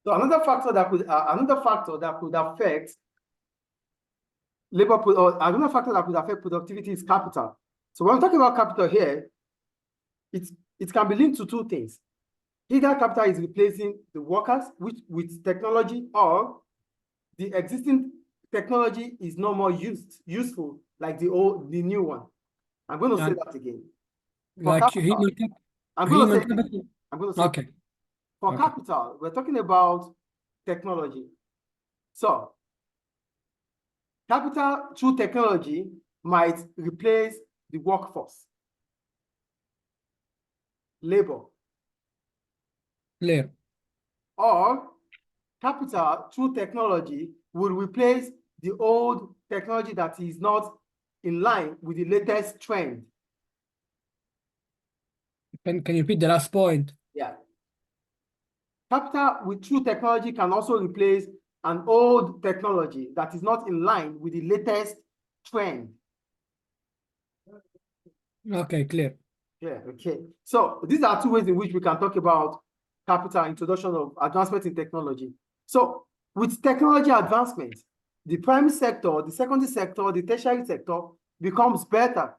So another factor that could affect labor, or another factor that could affect productivity is capital. So when we're talking about capital here, it can be linked to two things. Either capital is replacing the workers with technology, or the existing technology is no more useful like the new one. I'm going to say that again. For Like capital, I'm going to say capital. Okay. For capital, we're talking about technology. So capital through technology might replace the workforce, labor. Clear. Or capital through technology will replace the old technology that is not in line with the latest trend. Can you repeat the last point? Yeah. Capital through technology can also replace an old technology that is not in line with the latest trend. Okay, clear. Yeah, okay. So these are two ways in which we can talk about capital, introduction of advancement in technology. So with technology advancement, the primary sector, the secondary sector, the tertiary sector becomes better.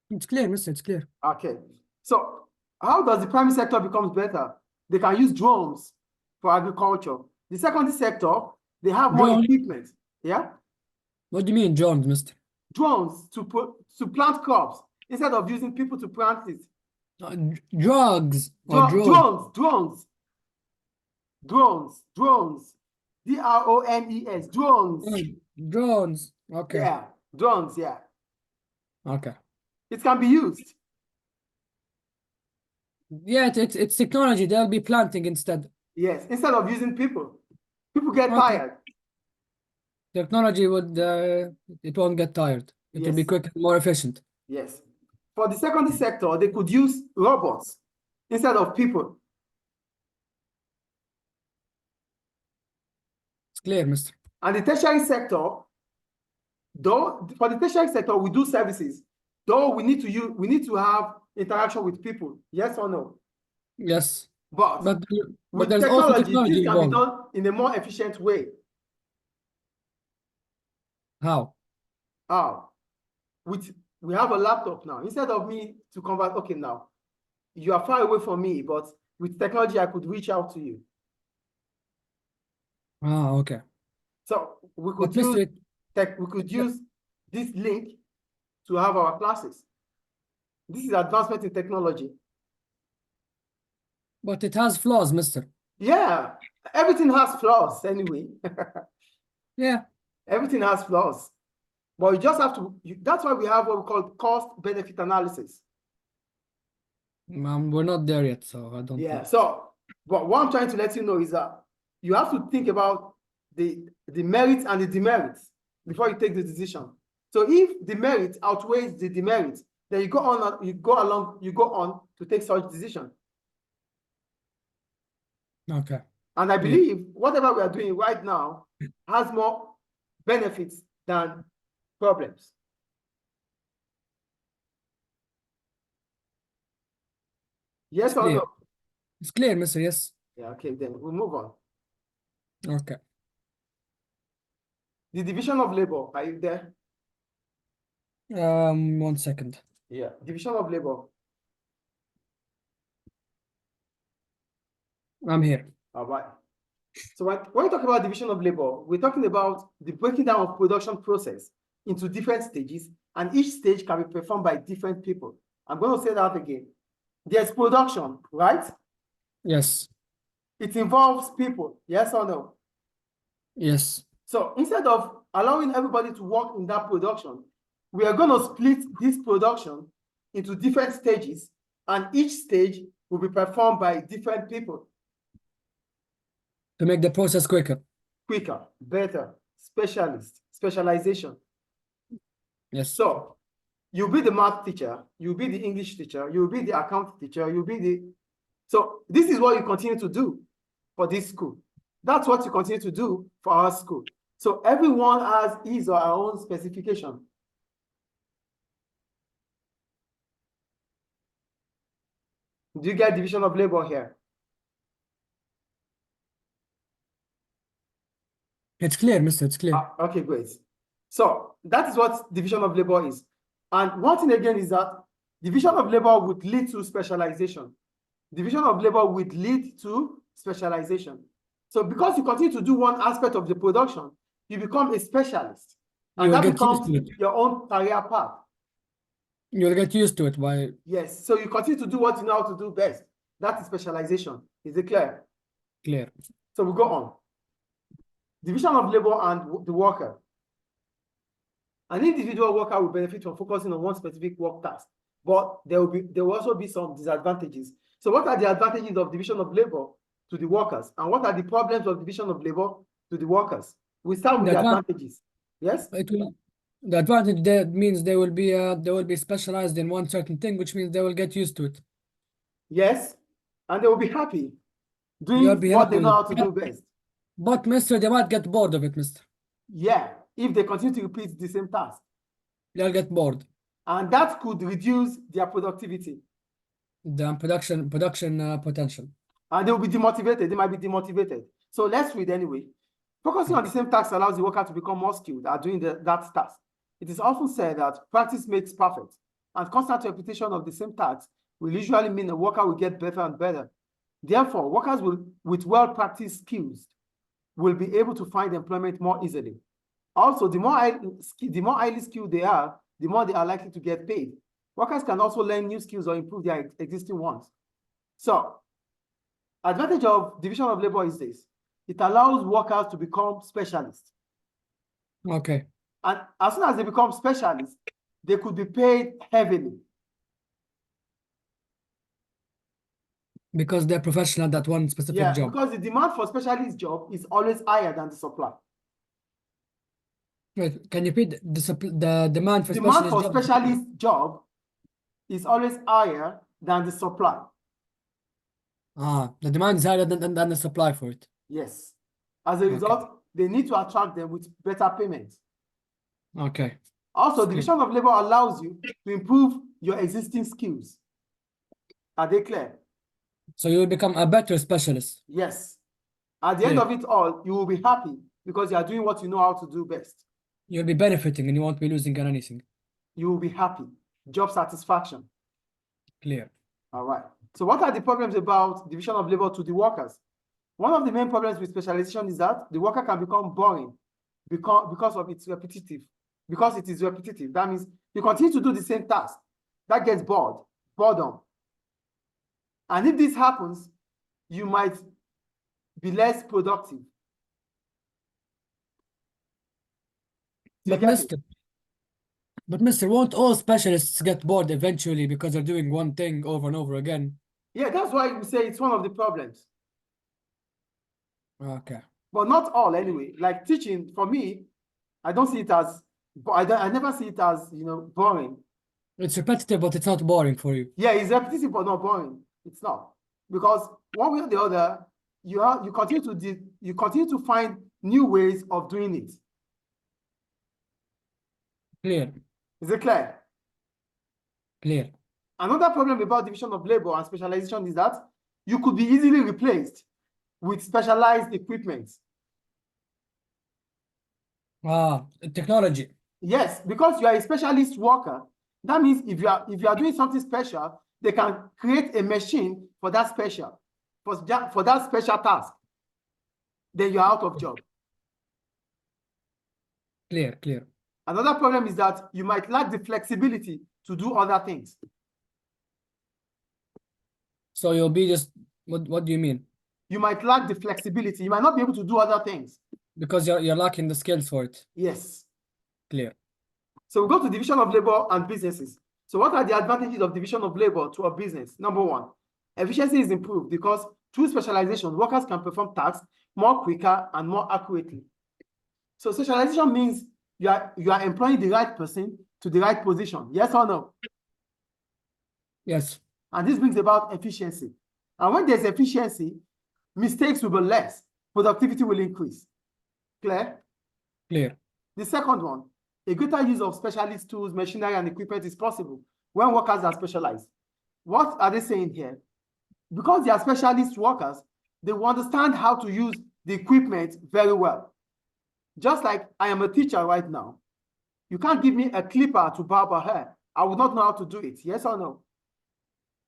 It's clear, Mr. It's clear. Okay. So how does the primary sector becomes better? They can use drones for agriculture. The secondary sector, they have more equipment. Yeah. What do you mean drones, Mr.? Drones to plant crops instead of using people to plant it. Drugs or drones? Drones. D-R-O-N-E-S, drones. Drones. Okay. Yeah, drones, yeah. Okay. It can be used. Yeah, it's technology. They'll be planting instead. Yes, instead of using people. People get tired. Technology would, it won't get tired. It will be quicker and more efficient. Yes. For the secondary sector, they could use robots instead of people. It's clear, Mr. And the tertiary sector, though, for the tertiary sector, we do services. Though we need to have interaction with people. Yes or no? Yes. But with there's also technology, this can involved. be done in a more efficient way. How? How? We have a laptop now. Instead of me to convert, okay, now you are far away from me, but with technology, I could reach out to you. Ah, okay. So we could use this link to have our classes. This is advancement in technology. But it has flaws, Mister. Yeah, everything has flaws anyway. Yeah. Everything has flaws. But you just have to, that's why we have what we call cost-benefit analysis. We're not there yet, so I don't know. So, but what I'm trying to let you know is that you have to think about the merits and the demerits before you take the decision. So if the merit outweighs the demerit, then you go on to take such decision. Okay. And I believe whatever we are doing right now has more benefits than problems. Yes or no? It's clear, Mister. Yes. Yeah, okay, then we'll move on. Okay. The division of labor, are you there? 1 second. Yeah, division of labor. I'm here. All right. So when we talk about division of labor, we're talking about the breaking down of production process into different stages, and each stage can be performed by different people. I'm going to say that again. There's production, right? Yes. It involves people, yes or no? Yes. So instead of allowing everybody to work in that production, we are going to split this production into different stages, and each stage will be performed by different people. To make the process quicker. Quicker, better, specialization. Yes. So you'll be the math teacher, you'll be the English teacher, you'll be the account teacher, you'll be the... So this is what you continue to do for this school. That's what you continue to do for our school. So everyone has his or her own specification. Do you get division of labor here? It's clear, Mister. It's clear. Okay, great. So that is what division of labor is. And one thing again is that division of labor would lead to specialization. Division of labor would lead to specialization. So because you continue to do one aspect of the production, you become a specialist. And that becomes your own career path. You'll get used to it by... Yes, so you continue to do what you know how to do best. That is specialization. Is it clear? Clear. So we go on. Division of labor and the worker. An individual worker will benefit from focusing on one specific work task, but there will also be some disadvantages. So what are the advantages of division of labor to the workers? And what are the problems of division of labor to the workers? We start with the advantages. Yes? The advantage there means they will be specialized in one certain thing, which means they will get used to it. Yes, and they will be happy doing what they know how to do best. But Mister, they might get bored of it, Mister. Yeah, if they continue to repeat the same task. They'll get bored. And that could reduce their productivity. The production potential. And they will be demotivated. They might be demotivated. So let's read anyway. Focusing on the same task allows the worker to become more skilled at doing that task. It is often said that practice makes perfect, and constant repetition of the same task will usually mean a worker will get better and better. Therefore, workers with well-practiced skills will be able to find employment more easily. Also, the more highly skilled they are, the more they are likely to get paid. Workers can also learn new skills or improve their existing ones. So, advantage of division of labor is this. It allows workers to become specialists. Okay. And as soon as they become specialists, they could be paid heavily. Because they're professional at that one specific job. Because the demand for specialist job is always higher than the supply. Wait, can you repeat the demand for specialist job is always higher than the supply. The demand is higher than the supply for it. Yes. As a result, they need to attract them with better payments. Okay. Also, division of labor allows you to improve your existing skills. Are they clear? So you will become a better specialist. Yes. At the end of it all, you will be happy because you are doing what you know how to do best. You'll be benefiting and you won't be losing on anything. You will be happy. Job satisfaction. Clear. All right. So what are the problems about division of labor to the workers? One of the main problems with specialization is that the worker can become boring because of its repetitive. Because it is repetitive. That means you continue to do the same task. That gets boredom. And if this happens, you might be less productive. But Mister, won't all specialists get bored eventually because they're doing one thing over and over again? Yeah, that's why we say it's one of the problems. Okay. But not all anyway. Like teaching, for me, I don't see it as, I never see it as, boring. It's repetitive, but it's not boring for you. Yeah, it's repetitive, but not boring. It's not. Because one way or the other, you continue to find new ways of doing it. Clear. Is it clear? Clear. Another problem about division of labor and specialization is that you could be easily replaced with specialized equipment. Technology. Yes, because you are a specialist worker. That means if you are doing something special, they can create a machine for that special task. Then you're out of job. Clear. Another problem is that you might lack the flexibility to do other things. So you'll be just, what do you mean? You might lack the flexibility. You might not be able to do other things. Because you're lacking the skills for it. Yes. Clear. So we go to division of labor and businesses. So what are the advantages of division of labor to a business? Number one, efficiency is improved because through specialization, workers can perform tasks more quicker and more accurately. So specialization means you are employing the right person to the right position. Yes or no? Yes. And this brings about efficiency. And when there's efficiency, mistakes will be less. Productivity will increase. Clear? Clear. The second one, a greater use of specialist tools, machinery, and equipment is possible when workers are specialized. What are they saying here? because they are specialist workers, they will understand how to use the equipment very well. Just like I am a teacher right now. You can't give me a clipper to barb a hair. I would not know how to do it. Yes or no?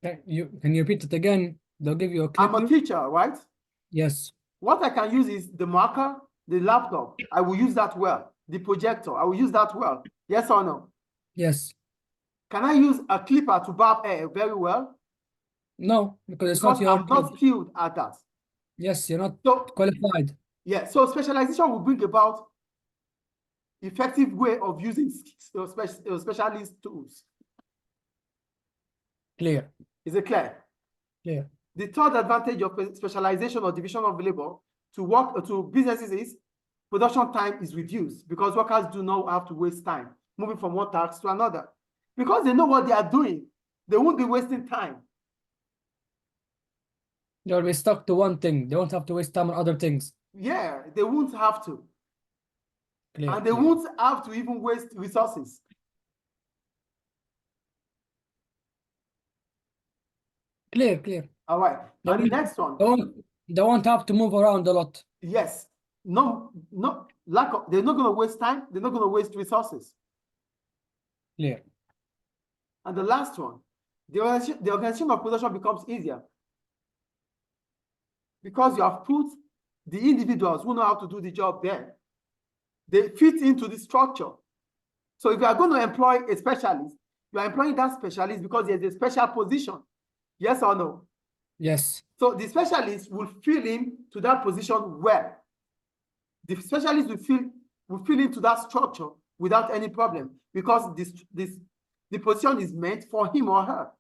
Can you repeat it again? They'll give you a I'm a clipper. teacher, right? Yes. What I can use is the marker, the laptop. I will use that well. The projector, I will use that well. Yes or no? Yes. Can I use a clipper to barb hair very well? No, because it's Because not your I'm not job. skilled at that. Yes, you're not So, qualified. yeah, so specialization will bring about effective way of using specialist tools. Clear. Is it clear? Clear. The third advantage of specialization or division of labor to businesses is production time is reduced because workers do not have to waste time moving from one task to another. Because they know what they are doing, they won't be wasting time. They'll be stuck to one thing. They won't have to waste time on other things. Yeah, they won't have to. Clear. And they won't have to even waste resources. Clear. All right. And the next one. They won't have to move around a lot. Yes. No, they're not going to waste time. They're not going to waste resources. Clear. And the last one, the organization of production becomes easier because you have put the individuals who know how to do the job there. They fit into the structure. So if you are going to employ a specialist, you are employing that specialist because there's a special position. Yes or no? Yes. So the specialist will fill in to that position well. The specialist will fill into that structure without any problem because the position is meant for him or her.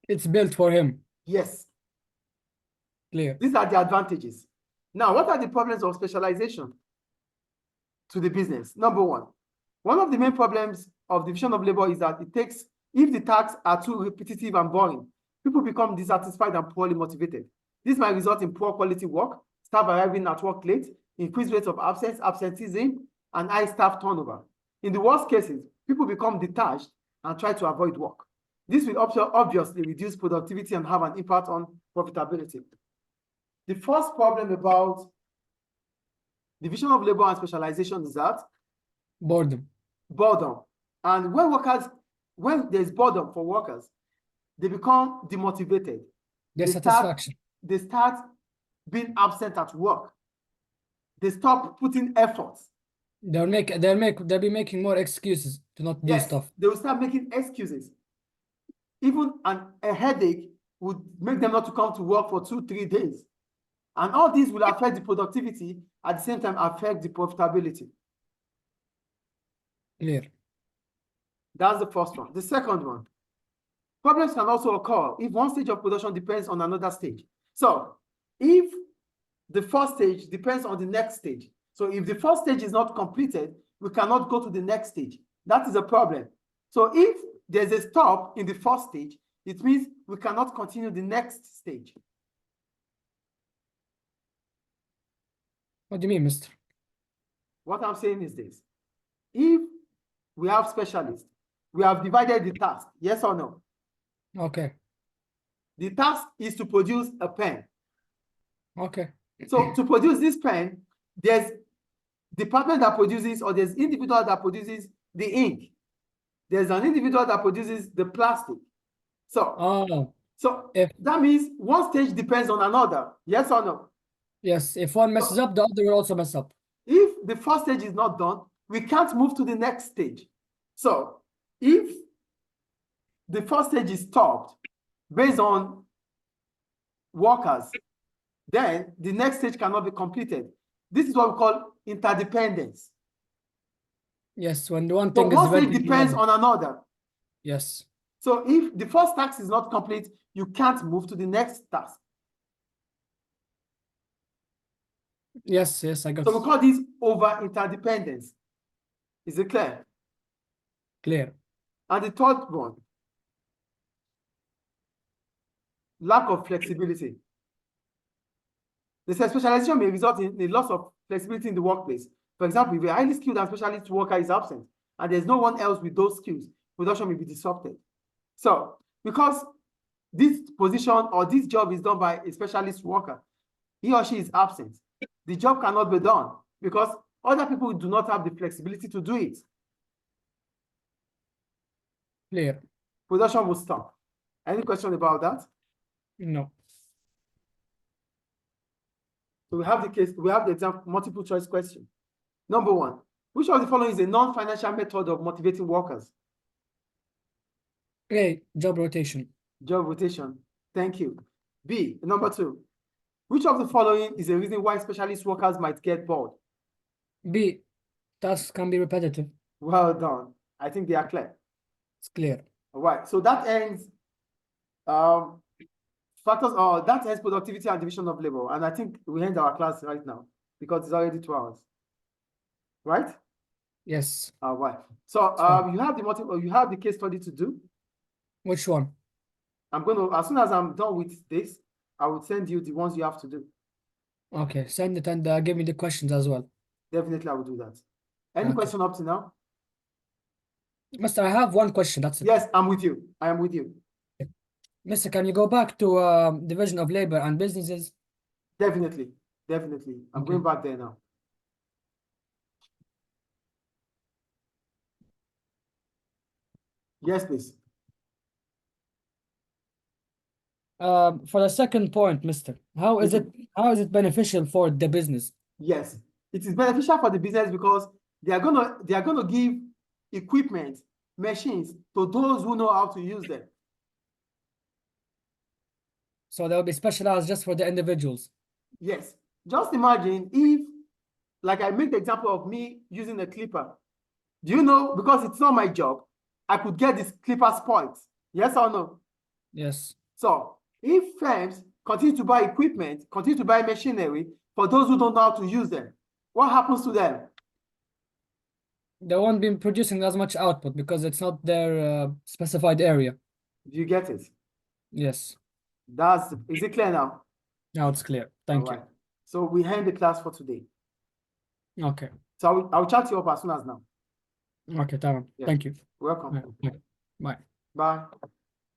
It's built for him. Yes. Clear. These are the advantages. Now, what are the problems of specialization to the business? Number one of the main problems of division of labor is that if the tasks are too repetitive and boring, people become dissatisfied and poorly motivated. This might result in poor quality work, staff arriving at work late, increased rates of absenteeism, and high staff turnover. In the worst cases, people become detached and try to avoid work. This will obviously reduce productivity and have an impact on profitability. The first problem about division of labor and specialization is that boredom. And when there's boredom for workers, they become demotivated. Dissatisfaction. They start being absent at work. They stop putting efforts. They'll be making more excuses to not do stuff. They will start making excuses. Even a headache would make them not to come to work for 2-3 days. And all these will affect the productivity, at the same time affect the profitability. Clear. That's the first one. The second one, problems can also occur if one stage of production depends on another stage. So if the first stage depends on the next stage, so if the first stage is not completed, we cannot go to the next stage. That is a problem. So if there's a stop in the first stage, it means we cannot continue the next stage. What do you mean, mister? What I'm saying is this. If we have specialists, we have divided the task, yes or no? Okay. The task is to produce a pen. Okay. So to produce this pen, there's department that produces, or there's individual that produces the ink. There's an individual that produces the plastic. So that means one stage depends on another, yes or no? Yes, if one messes up, the other will also mess up. If the first stage is not done, we can't move to the next stage. So if the first stage is stopped based on workers, then the next stage cannot be completed. This is what we call interdependence. Yes, when the one thing is one stage depends on another. Yes. So if the first task is not complete, you can't move to the next task. Yes, I got it. So we call this over interdependence. Is it clear? Clear. And the third one, lack of flexibility. The specialization may result in a loss of flexibility in the workplace. For example, if a highly skilled and specialist worker is absent and there's no one else with those skills, production may be disrupted. So, because this position or this job is done by a specialist worker, he or she is absent, the job cannot be done because other people do not have the flexibility to do it. Clear. Production will stop. Any question about that? No. So we have the case, we have the example, multiple choice question. Number 1, which of the following is a non-financial method of motivating workers? A, job rotation. Job rotation. Thank you. B, number 2, which of the following is a reason why specialist workers might get bored? B, tasks can be repetitive. Well done. I think they are clear. It's clear. All right. So that ends factors, that ends productivity and division of labor. And I think we end our class right now because it's already 2 hours. Right? Yes. All right. So you have the case study to do. Which one? I'm going to, as soon as I'm done with this, I will send you the ones you have to do. Okay, send it and give me the questions as well. Definitely, I will do that. Any Okay. question up to now? Mister, I have one question. That's it. Yes, I'm with you. I am with you. Mister, can you go back to division of labor and businesses? Definitely. Definitely. I'm Okay. going back there now. Yes, please. For the second point, Mister, how is it beneficial for the business? Yes, it is beneficial for the business because they are gonna give equipment, machines to those who know how to use them. So they'll be specialized just for the individuals. Yes. Just imagine if, like I made the example of me using a clipper. Do you know, because it's not my job, I could get this clipper spoiled. Yes or no? Yes. So if firms continue to buy equipment, continue to buy machinery for those who don't know how to use them, what happens to them? They won't be producing as much output because it's not their specified area. Do you get it? Yes. Is it clear now? Now it's clear. Thank you. So we end the class for today. Okay. So I'll chat you up as soon as now. Okay, tamam. Yeah. Thank you. Welcome. Bye. Bye. Bye.